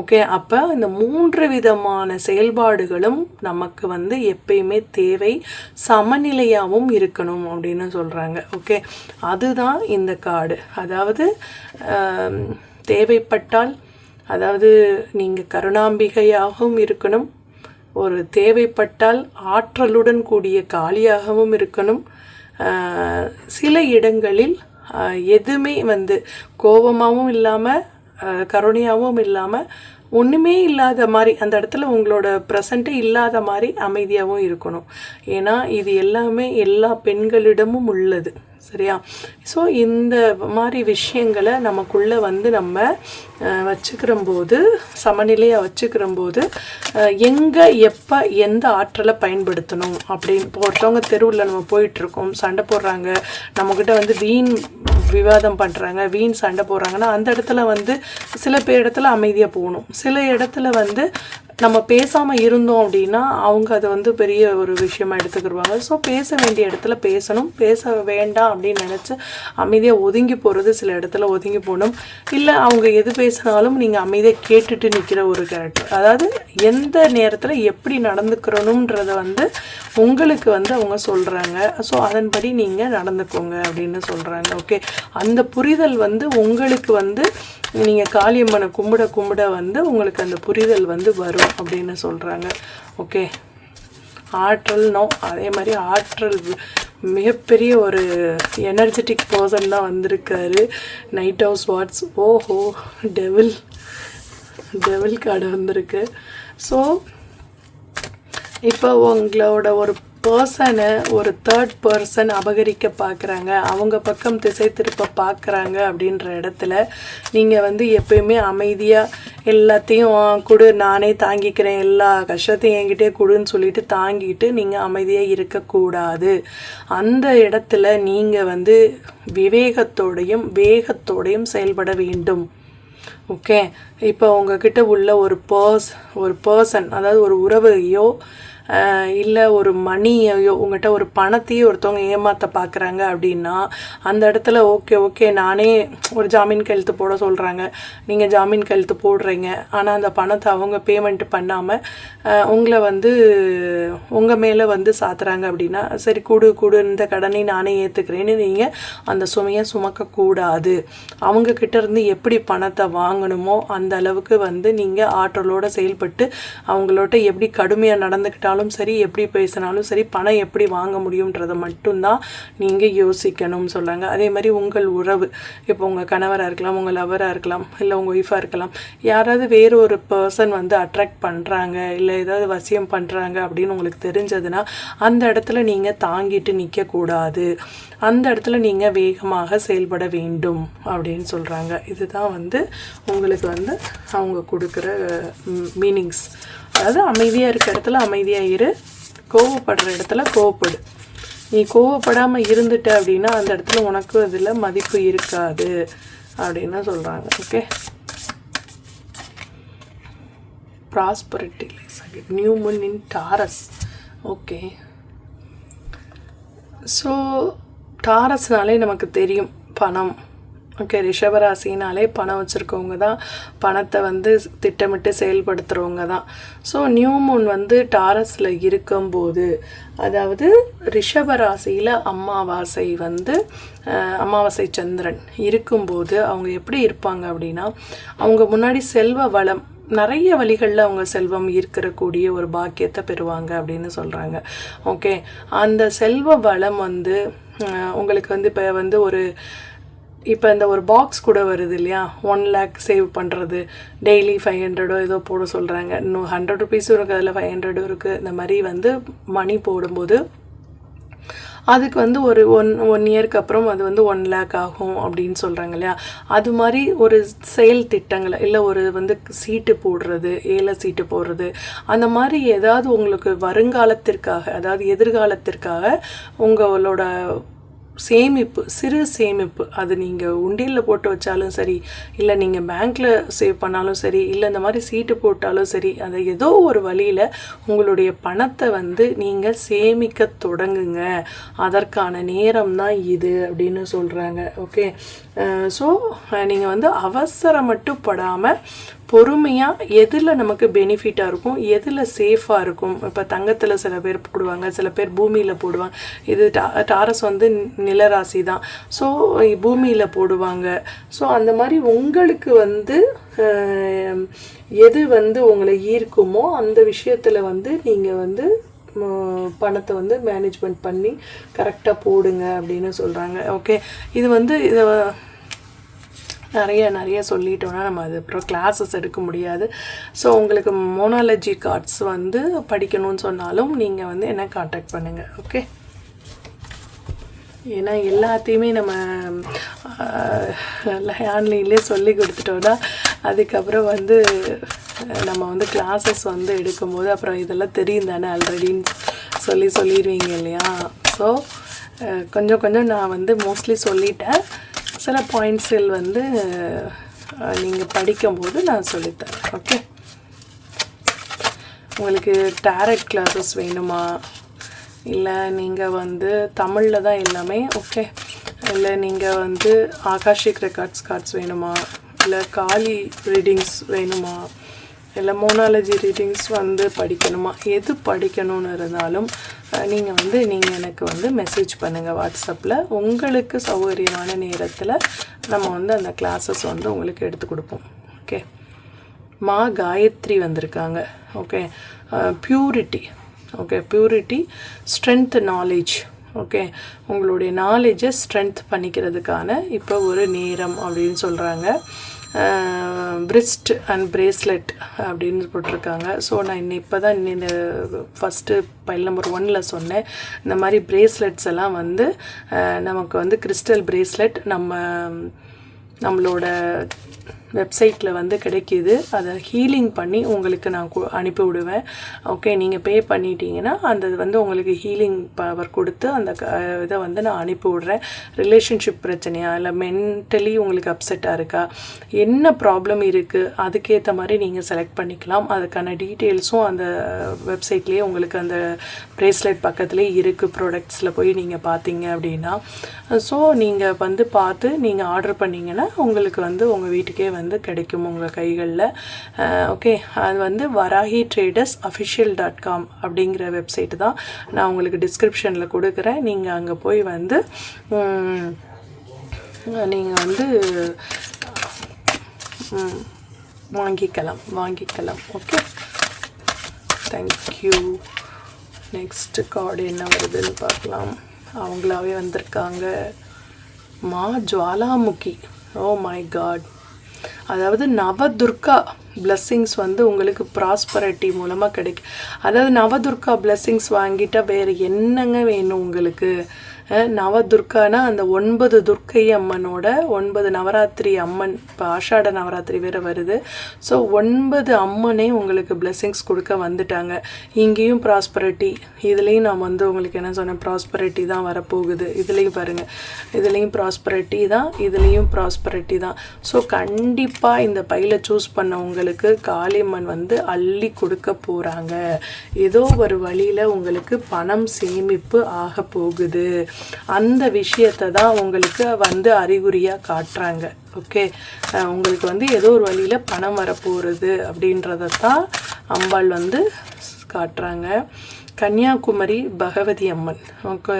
ஓகே, அப்போ இந்த 3 விதமான செயல்பாடுகளும் நமக்கு வந்து எப்பயுமே தேவை, சமநிலையாகவும் இருக்கணும் அப்படின்னு சொல்கிறாங்க. ஓகே, அதுதான் இந்த கார்டு. அதாவது தேவைப்பட்டால், அதாவது நீங்கள் கருணாம்பிகையாகவும் இருக்கணும், ஒரு தேவைப்பட்டால் ஆற்றலுடன் கூடிய காளியாகவும் இருக்கணும். சில இடங்களில் எதுவுமே வந்து கோபமாகவும் இல்லாமல் கருணையாகவும் இல்லாமல் ஒன்றுமே இல்லாத மாதிரி, அந்த இடத்துல உங்களோட ப்ரெசண்ட்டே இல்லாத மாதிரி அமைதியாகவும் இருக்கணும். ஏன்னா இது எல்லாமே எல்லா பெண்களிடமும் உள்ளது, சரியா? ஸோ இந்த மாதிரி விஷயங்களை நமக்குள்ளே வந்து நம்ம வச்சுக்கிறம்போது, சமநிலையாக வச்சுக்கிறம்போது எங்கே எப்போ எந்த ஆற்றலை பயன்படுத்தணும் அப்படின்னு. இப்போ ஒருத்தவங்க தெருவில் நம்ம போயிட்டுருக்கோம், சண்டை போடுறாங்க, நம்மக்கிட்ட வந்து வீண் விவாதம் பண்ணுறாங்க, வீண் சண்டை போடுறாங்கன்னா அந்த இடத்துல வந்து சில இடத்துல அமைதியாக போகணும். சில இடத்துல வந்து நம்ம பேசாமல் இருந்தோம் அப்படின்னா அவங்க அதை வந்து பெரிய ஒரு விஷயமா எடுத்துக்கிடுவாங்க. ஸோ பேச வேண்டிய இடத்துல பேசணும், பேச வேண்டாம் அப்படின்னு நினச்சி அமைதியாக ஒதுங்கி போகிறது, சில இடத்துல ஒதுங்கி போகணும். இல்லை அவங்க எது பேசினாலும் நீங்கள் அமைதியாக கேட்டுட்டு நிற்கிற ஒரு கேரக்டர். அதாவது எந்த நேரத்தில் எப்படி நடந்துக்கிறணுன்றதை வந்து உங்களுக்கு வந்து அவங்க சொல்கிறாங்க. ஸோ அதன்படி நீங்கள் நடந்துக்கோங்க அப்படின்னு சொல்கிறாங்க. ஓகே, அந்த புரிதல் வந்து உங்களுக்கு வந்து நீங்கள் காளியம்மனை கும்பிட கும்பிட வந்து உங்களுக்கு அந்த புரிதல் வந்து வரும் அப்படின்னு சொல்கிறாங்க. ஓகே, ஆற்றல் அதே மாதிரி ஆற்றல் மிகப்பெரிய ஒரு எனர்ஜெட்டிக் பர்சன் தான் வந்திருக்காரு. நைட் ஹவுஸ் வாட்ஸ். ஓஹோ, டெவில் கார்டு வந்திருக்கு. ஸோ இப்போ உங்களோட ஒரு பர்சனை ஒரு தேர்ட் பர்சன் அபகரிக்க பார்க்குறாங்க, அவங்க பக்கம் திசை திருப்ப பார்க்குறாங்க அப்படின்ற இடத்துல நீங்கள் வந்து எப்பயுமே அமைதியாக எல்லாத்தையும் கொடு, நானே தாங்கிக்கிறேன், எல்லா கஷ்டத்தையும் என்கிட்டே கொடுன்னு சொல்லிட்டு தாங்கிட்டு நீங்கள் அமைதியாக இருக்கக்கூடாது. அந்த இடத்துல நீங்கள் வந்து விவேகத்தோடையும் வேகத்தோடையும் செயல்பட வேண்டும். ஓகே, இப்போ உங்ககிட்ட உள்ள ஒரு பர்சன், அதாவது ஒரு உறவையோ இல்லை ஒரு மணியையோ, உங்கள்கிட்ட ஒரு பணத்தையோ ஒருத்தவங்க ஏமாற்ற பார்க்குறாங்க அப்படின்னா அந்த இடத்துல ஓகே நானே ஒரு ஜாமீன் கையெழுத்து போட சொல்கிறாங்க, நீங்கள் ஜாமீன் கையெழுத்து போடுறீங்க, ஆனால் அந்த பணத்தை அவங்க பேமெண்ட் பண்ணாமல் உங்களை வந்து உங்கள் மேலே வந்து சாத்துறாங்க அப்படின்னா, சரி கொடு இந்த கடனை நானே ஏற்றுக்கிறேன்னு நீங்கள் அந்த சுமையை சுமக்கக்கூடாது. அவங்கக்கிட்ட இருந்து எப்படி பணத்தை வாங்கணுமோ அந்த அளவுக்கு வந்து நீங்கள் ஆற்றலோடு செயல்பட்டு அவங்களோட எப்படி கடுமையாக நடந்துக்கிட்டாலும் சரி, எப்படி பேசினாலும் சரி, பணம் எப்படி வாங்க முடியுன்றதை மட்டும்தான் நீங்கள் யோசிக்கணும்னு சொல்கிறாங்க. அதே மாதிரி உங்கள் உறவு, இப்போ உங்கள் கணவராக இருக்கலாம், உங்கள் லவராக இருக்கலாம், இல்லை உங்கள் ஒய்ஃபாக இருக்கலாம், யாராவது வேறு ஒரு பர்சன் வந்து அட்ராக்ட் பண்ணுறாங்க, இல்லை ஏதாவது வசியம் பண்ணுறாங்க அப்படின்னு உங்களுக்கு தெரிஞ்சதுன்னா அந்த இடத்துல நீங்கள் தாங்கிட்டு நிற்கக்கூடாது, அந்த இடத்துல நீங்கள் வேகமாக செயல்பட வேண்டும் அப்படின்னு சொல்கிறாங்க. இதுதான் வந்து உங்களுக்கு வந்து அவங்க கொடுக்குற மீனிங்ஸ். அதாவது அமைதியாக இருக்க இடத்துல அமைதியாக இரு, கோவப்படுற இடத்துல கோவப்படு. நீ கோவப்படாமல் இருந்துட்ட அப்படின்னா அந்த இடத்துல உனக்கு அதில் மதிப்பு இருக்காது அப்படின்னு சொல்கிறாங்க. Okay, prosperity new moon in Taurus. Okay, so டாரஸ்னாலே நமக்கு தெரியும் பணம். ஓகே, ரிஷபராசினாலே பணம் வச்சுருக்கவங்க தான், பணத்தை வந்து திட்டமிட்டு செயல்படுத்துகிறவங்க தான். ஸோ நியூ மூன் வந்து டாரஸில் இருக்கும்போது, அதாவது ரிஷபராசியில் அமாவாசை சந்திரன் இருக்கும்போது அவங்க எப்படி இருப்பாங்க அப்படின்னா, அவங்க முன்னாடி செல்வ வளம் நிறைய வழிகளில் அவங்க செல்வம் ஈர்க்கக்கூடிய ஒரு பாக்கியத்தை பெறுவாங்க அப்படின்னு சொல்கிறாங்க. ஓகே, அந்த செல்வ வளம் வந்து உங்களுக்கு வந்து இப்போ இந்த ஒரு பாக்ஸ் கூட வருது இல்லையா, 1 lakh சேவ் பண்ணுறது, டெய்லி 500 ஏதோ போட சொல்கிறாங்க. இன்னும் 100 rupees இருக்குது, அதில் 500 இருக்குது. இந்த மாதிரி வந்து மணி போடும்போது அதுக்கு வந்து ஒரு ஒன் இயருக்கு அப்புறம் அது வந்து 1 lakh ஆகும் அப்படின்னு சொல்கிறாங்க இல்லையா. அது மாதிரி ஒரு செயல் திட்டங்களை இல்லை ஒரு வந்து சீட்டு போடுறது, ஏல சீட்டு போடுறது, அந்த மாதிரி ஏதாவது உங்களுக்கு வருங்காலத்திற்காக, அதாவது எதிர்காலத்திற்காக உங்களோட சேமிப்பு, சிறு சேமிப்பு, அது நீங்கள் உண்டியலில் போட்டு வச்சாலும் சரி, இல்லை நீங்கள் பேங்க்கில் சேவ் பண்ணாலும் சரி, இல்லை இந்த மாதிரி சீட்டு போட்டாலும் சரி, அதை ஏதோ ஒரு வழியில் உங்களுடைய பணத்தை வந்து நீங்கள் சேமிக்க தொடங்குங்க. அதற்கான நேரம் தான் இது அப்படின்னு சொல்கிறாங்க. ஓகே, ஸோ நீங்கள் வந்து அவசரம் மட்டும் படாமல் பொறுமையாக எதில் நமக்கு பெனிஃபிட்டாக இருக்கும், எதில் சேஃபாக இருக்கும். இப்போ தங்கத்தில் சில பேர் போடுவாங்க, சில பேர் பூமியில் போடுவாங்க. இது டாரஸ் வந்து நிலராசி தான், ஸோ பூமியில் போடுவாங்க. ஸோ அந்த மாதிரி உங்களுக்கு வந்து எது வந்து உங்களை ஈர்க்குமோ அந்த விஷயத்தில் வந்து நீங்கள் வந்து பணத்தை வந்து மேனேஜ்மெண்ட் பண்ணி கரெக்டாக போடுங்க அப்படின்னு சொல்கிறாங்க. ஓகே, இது வந்து இதை நிறைய சொல்லிட்டோன்னா நம்ம அது அப்புறம் கிளாஸஸ் எடுக்க முடியாது. ஸோ உங்களுக்கு மோனாலஜி கார்ட்ஸ் வந்து படிக்கணும்னு சொன்னாலும் நீங்கள் வந்து என்ன காண்டாக்ட் பண்ணுங்கள். ஓகே, ஏன்னா எல்லாத்தையுமே நம்ம ஆன்லைன்லேயே சொல்லி கொடுத்துட்டோன்னா அதுக்கப்புறம் வந்து நம்ம வந்து கிளாஸஸ் வந்து எடுக்கும்போது அப்புறம் இதெல்லாம் தெரியும் தானே ஆல்ரெடின்னு சொல்லிடுவீங்க இல்லையா. ஸோ கொஞ்சம் நான் வந்து மோஸ்ட்லி சொல்லிட்டேன். சில பாயிண்ட்ஸில் வந்து நீங்கள் படிக்கும்போது நான் சொல்லித்தரேன். ஓகே, உங்களுக்கு டேரட் கிளாஸஸ் வேணுமா, இல்லை நீங்கள் வந்து தமிழில் தான் எல்லாமே, ஓகே, இல்லை நீங்கள் வந்து ஆகாஷிக் கார்ட்ஸ் வேணுமா, இல்லை காளி ரீடிங்ஸ் வேணுமா, இல்லை மோனாலஜி ரீடிங்ஸ் வந்து படிக்கணுமா, எது படிக்கணும்னு இருந்தாலும் நீங்கள் எனக்கு வந்து மெசேஜ் பண்ணுங்கள் வாட்ஸ்அப்பில். உங்களுக்கு சௌகரியமான நேரத்தில் நம்ம வந்து அந்த கிளாஸஸ் வந்து உங்களுக்கு எடுத்து கொடுப்போம். ஓகே, காயத்ரி வந்திருக்காங்க. Okay, purity. Okay, purity, strength, knowledge. Okay, உங்களுடைய நாலேஜை ஸ்ட்ரென்த் பண்ணிக்கிறதுக்கான இப்போ ஒரு நேரம் அப்படின்னு சொல்கிறாங்க. பிரிஸ்ட் அண்ட் பிரேஸ்லெட் அப்படின்னு போட்டிருக்காங்க. ஸோ நான் இப்போ தான் இந்த ஃபஸ்ட்டு பைல் நம்பர் 1ல் சொன்னேன். இந்த மாதிரி பிரேஸ்லெட்ஸ் எல்லாம் வந்து நமக்கு வந்து கிறிஸ்டல் பிரேஸ்லெட் நம்மளோட வெப்சைட்டில் வந்து கிடைக்கிது. அதை ஹீலிங் பண்ணி உங்களுக்கு நான் அனுப்பி விடுவேன். ஓகே, நீங்கள் பே பண்ணிட்டீங்கன்னா அந்த வந்து உங்களுக்கு ஹீலிங் பவர் கொடுத்து அந்த இதை வந்து நான் அனுப்பி விட்றேன். ரிலேஷன்ஷிப் பிரச்சனையா, இல்லை மென்டலி உங்களுக்கு அப்செட்டாக இருக்கா, என்ன ப்ராப்ளம் இருக்குது, அதுக்கேற்ற மாதிரி நீங்கள் செலக்ட் பண்ணிக்கலாம். அதுக்கான டீட்டெயில்ஸும் அந்த வெப்சைட்லேயே உங்களுக்கு அந்த ப்ரேஸ்லெட் பக்கத்துலேயே இருக்குது. ப்ராடக்ட்ஸில் போய் நீங்கள் பார்த்தீங்க அப்படின்னா, ஸோ நீங்கள் வந்து பார்த்து நீங்கள் ஆர்டர் பண்ணிங்கன்னா உங்களுக்கு வந்து உங்கள் வீட்டுக்கே வந்து கிடைக்கும் உங்கள் கைகளில். ஓகே, அது வந்து வராஹி ட்ரேடர்ஸ் official.com அப்படிங்கிற வெப்சைட்டு தான். நான் உங்களுக்கு டிஸ்கிரிப்ஷனில் கொடுக்குறேன். நீங்கள் அங்கே போய் வந்து நீங்கள் வந்து வாங்கிக்கலாம். Okay, thank you. நெக்ஸ்ட் கார்டு என்ன வருதுன்னு பார்க்கலாம். அவங்களாவே வந்திருக்காங்க. ஜுவாலாமுகி. ஓ மை காட், அதாவது நவதுர்கா பிளெஸ்ஸிங்ஸ் வந்து உங்களுக்கு ப்ராஸ்பரிட்டி மூலமாக கிடைக்கும். அதாவது நவதுர்கா பிளெஸ்ஸிங்ஸ் வாங்கிட்டால் வேறு என்னங்க வேணும் உங்களுக்கு? நவதுர்கானா அந்த 9 துர்க்கை அம்மனோட 9 நவராத்திரி அம்மன். இப்போ ஆஷாட நவராத்திரி வேறு வருது. ஸோ 9 அம்மனே உங்களுக்கு பிளெஸ்ஸிங்ஸ் கொடுக்க வந்துட்டாங்க. இங்கேயும் ப்ராஸ்பரிட்டி, இதுலேயும் நான் வந்து உங்களுக்கு என்ன சொன்னேன், ப்ராஸ்பரிட்டி தான் வரப்போகுது. இதுலேயும் பாருங்கள், இதுலேயும் ப்ராஸ்பரிட்டி தான், இதுலேயும் ப்ராஸ்பரிட்டி தான். ஸோ கண்டிப்பாக இந்த பையில சூஸ் பண்ண உங்களுக்கு காளியம்மன் வந்து அள்ளி கொடுக்க போகிறாங்க. ஏதோ ஒரு வழியில் உங்களுக்கு பணம் சேமிப்பு ஆக போகுது. அந்த விஷயத்தை தான் உங்களுக்கு வந்து அறிகுறியாக காட்டுறாங்க. ஓகே, உங்களுக்கு வந்து ஏதோ ஒரு வழியில் பணம் வரப்போகிறது அப்படின்றத தான் அம்பாள் வந்து காட்டுறாங்க. கன்னியாகுமரி பகவதி அம்மன். ஓகே,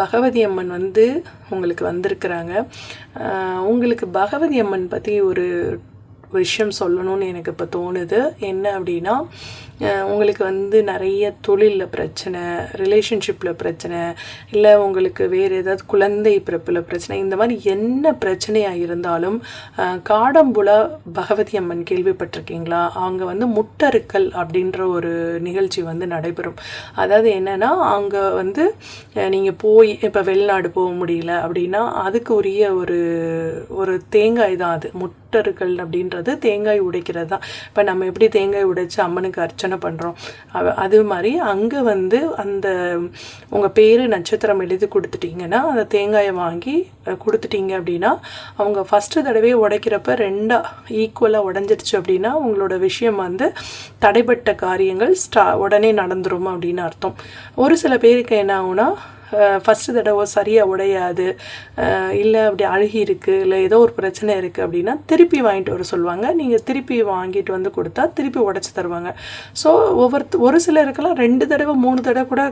பகவதி அம்மன் வந்து உங்களுக்கு வந்திருக்கிறாங்க. உங்களுக்கு பகவதி அம்மன் பற்றி ஒரு விஷயம் சொல்லணும்னு எனக்கு இப்போ தோணுது. என்ன அப்படின்னா, உங்களுக்கு வந்து நிறைய தொழிலில் பிரச்சனை, ரிலேஷன்ஷிப்பில் பிரச்சனை, இல்லை உங்களுக்கு வேறு ஏதாவது குழந்தை பிறப்பில் பிரச்சனை, இந்த மாதிரி என்ன பிரச்சனையாக இருந்தாலும் காடம்புலா பகவதி அம்மன் கேள்விப்பட்டிருக்கீங்களா? அங்கே வந்து முட்டறுக்கல் அப்படின்ற ஒரு நிகழ்ச்சி வந்து நடைபெறும். அதாவது என்னென்னா, அங்கே வந்து நீங்கள் போய் இப்போ வெளிநாடு போக முடியல அப்படின்னா அதுக்கு உரிய ஒரு தேங்காய் தான் அது. முட்டறுக்கல் அப்படின்றது தேங்காய் உடைக்கிறது தான். இப்போ நம்ம எப்படி தேங்காய் உடைச்சு அம்மனுக்கு அர்ச்சனை பண்ணுறோம், அது மாதிரி அங்கே வந்து அந்த உங்கள் பேர் நட்சத்திரம் எழுதி கொடுத்துட்டிங்கன்னா அந்த தேங்காயை வாங்கி கொடுத்துட்டீங்க அப்படின்னா அவங்க ஃபஸ்ட்டு தடவை உடைக்கிறப்ப ரெண்டாக ஈக்குவலாக உடஞ்சிருச்சு அப்படின்னா உங்களோட விஷயம் வந்து தடைப்பட்ட காரியங்கள் உடனே நடந்துரும் அப்படின்னு அர்த்தம். ஒரு சில பேருக்கு என்ன ஆகுனா, ஃபஸ்ட்டு தடவை சரியாக உடையாது, இல்லை அப்படி அழுகி இருக்குது, இல்லை ஏதோ ஒரு பிரச்சனை இருக்குது அப்படின்னா திருப்பி வாங்கிட்டு வர சொல்லுவாங்க. நீங்கள் திருப்பி வாங்கிட்டு வந்து கொடுத்தா திருப்பி உடச்சி தருவாங்க. ஸோ ஒரு சிலருக்கெல்லாம் 2 தடவை 3 தடவை கூட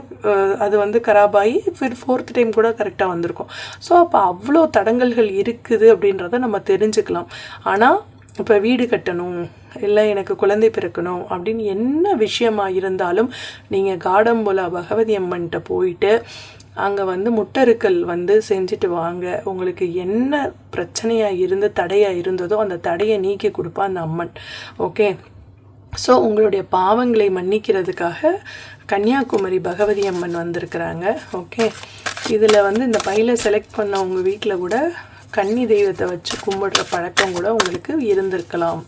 அது வந்து கராபாகி 4th டைம் கூட கரெக்டாக வந்திருக்கும். ஸோ அப்போ அவ்வளோ தடங்கல்கள் இருக்குது அப்படின்றத நம்ம தெரிஞ்சுக்கலாம். ஆனால் இப்போ வீடு கட்டணும், இல்லை எனக்கு குழந்தை பிறக்கணும் அப்படின்னு என்ன விஷயமாக இருந்தாலும் நீங்கள் காடம்புலா பகவதி அம்மன்கிட்ட போயிட்டு அங்கே வந்து முட்டறுக்கல் வந்து செஞ்சுட்டு வாங்க. உங்களுக்கு என்ன பிரச்சனையாக இருந்து தடையாக இருந்ததோ அந்த தடையை நீக்கி கொடுப்பா அந்த அம்மன். ஓகே, ஸோ உங்களுடைய பாவங்களை மன்னிக்கிறதுக்காக கன்னியாகுமரி பகவதி அம்மன் வந்திருக்கிறாங்க. ஓகே, இதில் வந்து இந்த பையில் செலக்ட் பண்ண உங்கள் வீட்டில் கூட கன்னி தெய்வத்தை வச்சு கும்பிடுற பழக்கம் கூட உங்களுக்கு இருந்திருக்கலாம்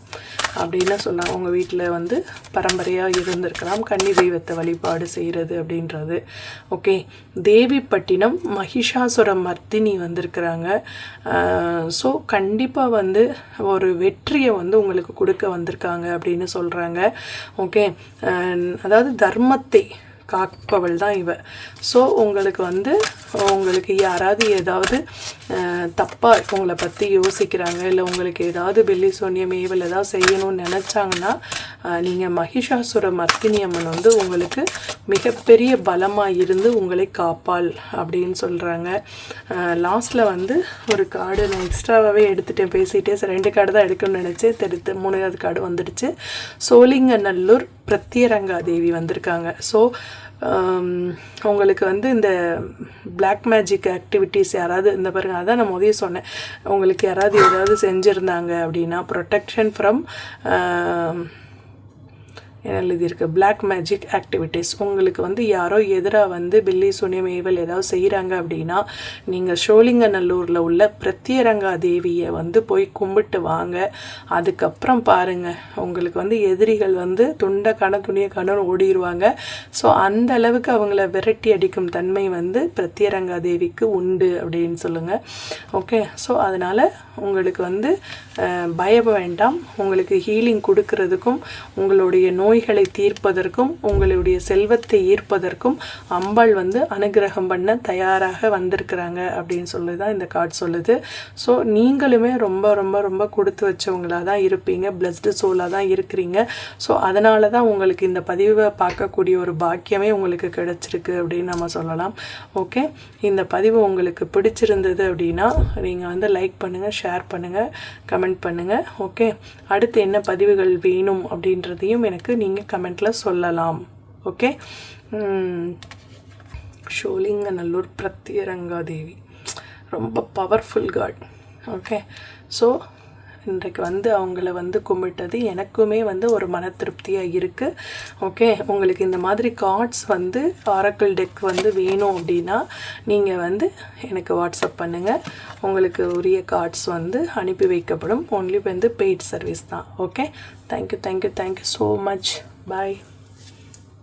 அப்படின்னு சொன்னாங்க. உங்கள் வீட்டில் வந்து பரம்பரையாக இருந்திருக்கலாம் கன்னி தெய்வத்தை வழிபாடு செய்கிறது அப்படின்றது. ஓகே, தேவிப்பட்டினம் மகிஷாசுர மர்த்தினி வந்திருக்கிறாங்க. ஸோ கண்டிப்பாக வந்து ஒரு வெற்றியை வந்து உங்களுக்கு கொடுக்க வந்திருக்காங்க அப்படின்னு சொல்கிறாங்க. ஓகே, அதாவது தர்மத்தை காப்பவள் தான் இவ. ஸோ உங்களுக்கு யாராவது ஏதாவது தப்பாக உங்களை பற்றி யோசிக்கிறாங்க, இல்லை உங்களுக்கு ஏதாவது பில்லி சூன்யம் ஏவல் ஏதாவது செய்யணும்னு நினச்சாங்கன்னா நீங்கள் மகிஷாசுர மர்த்தினி அம்மன் வந்து உங்களுக்கு மிகப்பெரிய பலமாக இருந்து உங்களை காப்பாள் அப்படின்னு சொல்கிறாங்க. லாஸ்ட்டில் வந்து ஒரு கார்டு நான் எக்ஸ்ட்ராவாகவே எடுத்துகிட்டேன், பேசிகிட்டே 2 கார்டு தான் எடுக்கணும்னு நினச்சேன், 3வது கார்டு வந்துடுச்சு. சோழிங்கநல்லூர் பிரத்யரங்கா தேவி வந்திருக்காங்க. ஸோ உங்களுக்கு வந்து இந்த பிளாக் மேஜிக் ஆக்டிவிட்டீஸ் யாராவது இந்த பாருங்க, அதான் நான் முதல்ல சொன்னேன், உங்களுக்கு யாராவது ஏதாவது செஞ்சுருந்தாங்க அப்படின்னா ப்ரொடெக்ஷன் ஃப்ரம் என்ன எழுதியிருக்கு, பிளாக் மேஜிக் ஆக்டிவிட்டீஸ், உங்களுக்கு வந்து யாரோ எதிராக வந்து பில்லி சூன்யம் ஏவல் ஏதாவது செய்கிறாங்க அப்படின்னா நீங்கள் சோழிங்கநல்லூரில் உள்ள பிரத்யரங்கா தேவியை வந்து போய் கும்பிட்டு வாங்க. அதுக்கப்புறம் பாருங்கள், உங்களுக்கு வந்து எதிரிகள் வந்து துணியை கணன்னு ஓடிடுவாங்க. ஸோ அந்த அளவுக்கு அவங்கள விரட்டி அடிக்கும் தன்மை வந்து பிரத்யரங்கா தேவிக்கு உண்டு அப்படின்னு சொல்லுங்கள். ஓகே, ஸோ அதனால் உங்களுக்கு வந்து பயப்பட வேண்டாம். உங்களுக்கு ஹீலிங் கொடுக்கறதுக்கும் உங்களுடைய நோய்களை தீர்ப்பதற்கும் உங்களுடைய செல்வத்தை ஈர்ப்பதற்கும் அம்பாள் வந்து அனுகிரகம் பண்ண தயாராக வந்திருக்கிறாங்க அப்படின்னு சொல்லி தான் இந்த கார்டு சொல்லுது. ஸோ நீங்களுமே ரொம்ப ரொம்ப ரொம்ப கொடுத்து வச்சவங்களாக தான் இருப்பீங்க, பிளஸ்டு சோலாக தான் இருக்கிறீங்க. ஸோ அதனால தான் உங்களுக்கு இந்த பதிவை பார்க்கக்கூடிய ஒரு பாக்கியமே உங்களுக்கு கிடைச்சிருக்கு அப்படின்னு நம்ம சொல்லலாம். ஓகே, இந்த பதிவு உங்களுக்கு பிடிச்சிருந்தது அப்படின்னா நீங்கள் வந்து லைக் பண்ணுங்கள், ஷேர் பண்ணுங்கள், கமெண்ட் பண்ணுங்கள். ஓகே, அடுத்து என்ன பதிவுகள் வேணும் அப்படின்றதையும் எனக்கு நீங்கள் கமெண்ட்டில் சொல்லலாம். ஓகே, சோழிங்கநல்லூர் பிரத்யரங்கா தேவி ரொம்ப பவர்ஃபுல் காட். ஓகே, ஸோ இன்றைக்கு வந்து அவங்கள வந்து கும்பிட்டது எனக்குமே வந்து ஒரு மன திருப்தியாக இருக்குது. ஓகே, உங்களுக்கு இந்த மாதிரி கார்ட்ஸ் வந்து ஆரக்கிள் டெக் வந்து வேணும் அப்படின்னா நீங்கள் வந்து எனக்கு வாட்ஸ்அப் பண்ணுங்கள். உங்களுக்கு உரிய கார்ட்ஸ் வந்து அனுப்பி வைக்கப்படும். ஒன்லி வந்து பெய்ட் சர்வீஸ் தான். Okay, thank you so much. பாய்.